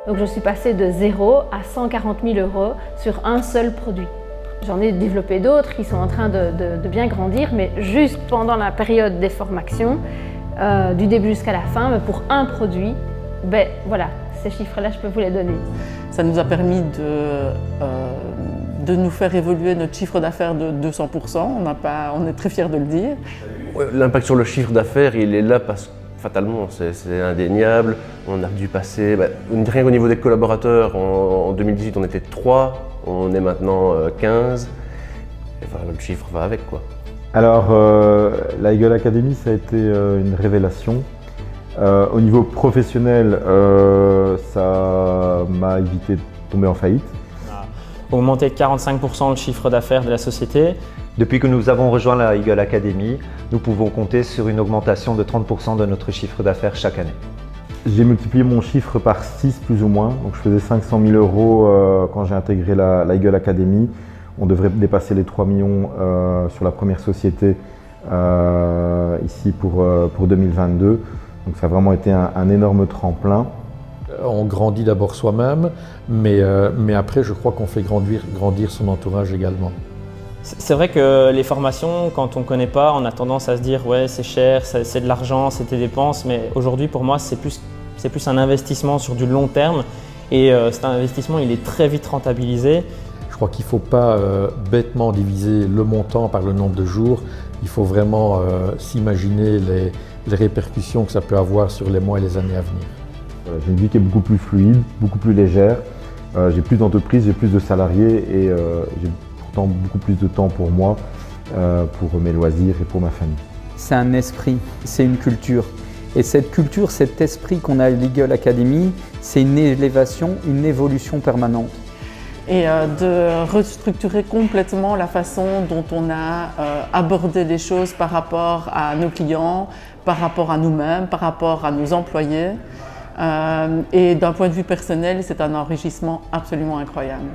Donc je suis passée de 0 à 140 000 € sur un seul produit. J'en ai développé d'autres qui sont en train de bien grandir, mais juste pendant la période des formations, du début jusqu'à la fin, pour un produit, ben voilà, ces chiffres-là, je peux vous les donner. Ça nous a permis de nous faire évoluer notre chiffre d'affaires de 200%, on est très fiers de le dire. L'impact sur le chiffre d'affaires, il est là parce que fatalement, c'est indéniable. On a dû passer, rien qu'au niveau des collaborateurs, en 2018 on était 3, on est maintenant 15. Et voilà, le chiffre va avec, quoi. Alors, la Eagle Academy, ça a été une révélation. Au niveau professionnel, ça m'a évité de tomber en faillite. On a augmenté de 45% le chiffre d'affaires de la société. Depuis que nous avons rejoint la Eagle Academy, nous pouvons compter sur une augmentation de 30% de notre chiffre d'affaires chaque année. J'ai multiplié mon chiffre par 6 plus ou moins, donc je faisais 500 000 € quand j'ai intégré la Eagle Academy. On devrait dépasser les 3 millions sur la première société ici pour 2022. Donc ça a vraiment été un énorme tremplin. On grandit d'abord soi-même, mais après je crois qu'on fait grandir son entourage également. C'est vrai que les formations, quand on ne connaît pas, on a tendance à se dire ouais c'est cher, c'est de l'argent, c'est des dépenses, mais aujourd'hui pour moi c'est plus un investissement sur du long terme et cet investissement il est très vite rentabilisé. Je crois qu'il ne faut pas bêtement diviser le montant par le nombre de jours, il faut vraiment s'imaginer les répercussions que ça peut avoir sur les mois et les années à venir. J'ai une vie qui est beaucoup plus fluide, beaucoup plus légère, j'ai plus d'entreprise, j'ai plus de salariés et j'ai pourtant beaucoup plus de temps pour moi, pour mes loisirs et pour ma famille. C'est un esprit, c'est une culture. Et cette culture, cet esprit qu'on a à l'Eagle Academy, c'est une élévation, une évolution permanente. Et de restructurer complètement la façon dont on a abordé les choses par rapport à nos clients, par rapport à nous-mêmes, par rapport à nos employés. Et d'un point de vue personnel, c'est un enrichissement absolument incroyable.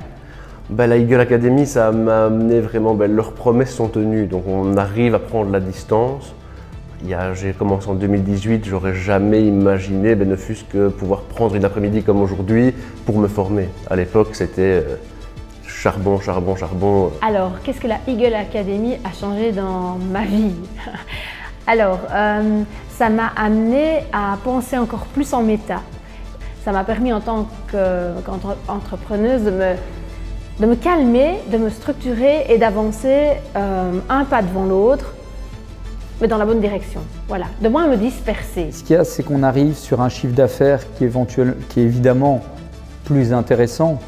La Eagle Academy, ça m'a amené vraiment, leurs promesses sont tenues, donc on arrive à prendre la distance. J'ai commencé en 2018, j'aurais jamais imaginé, ne fût-ce que pouvoir prendre une après-midi comme aujourd'hui pour me former. À l'époque, c'était charbon, charbon, charbon. Alors, qu'est-ce que la Eagle Academy a changé dans ma vie? Alors, ça m'a amené à penser encore plus en méta. Ça m'a permis en tant qu'entrepreneuse de me calmer, de me structurer et d'avancer un pas devant l'autre, mais dans la bonne direction. Voilà, de moins me disperser. Ce qu'il y a, c'est qu'on arrive sur un chiffre d'affaires qui est évidemment plus intéressant,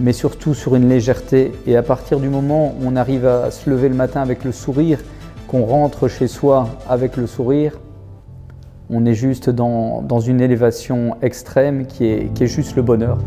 mais surtout sur une légèreté. Et à partir du moment où on arrive à se lever le matin avec le sourire, qu'on rentre chez soi avec le sourire, on est juste dans une élévation extrême qui est juste le bonheur.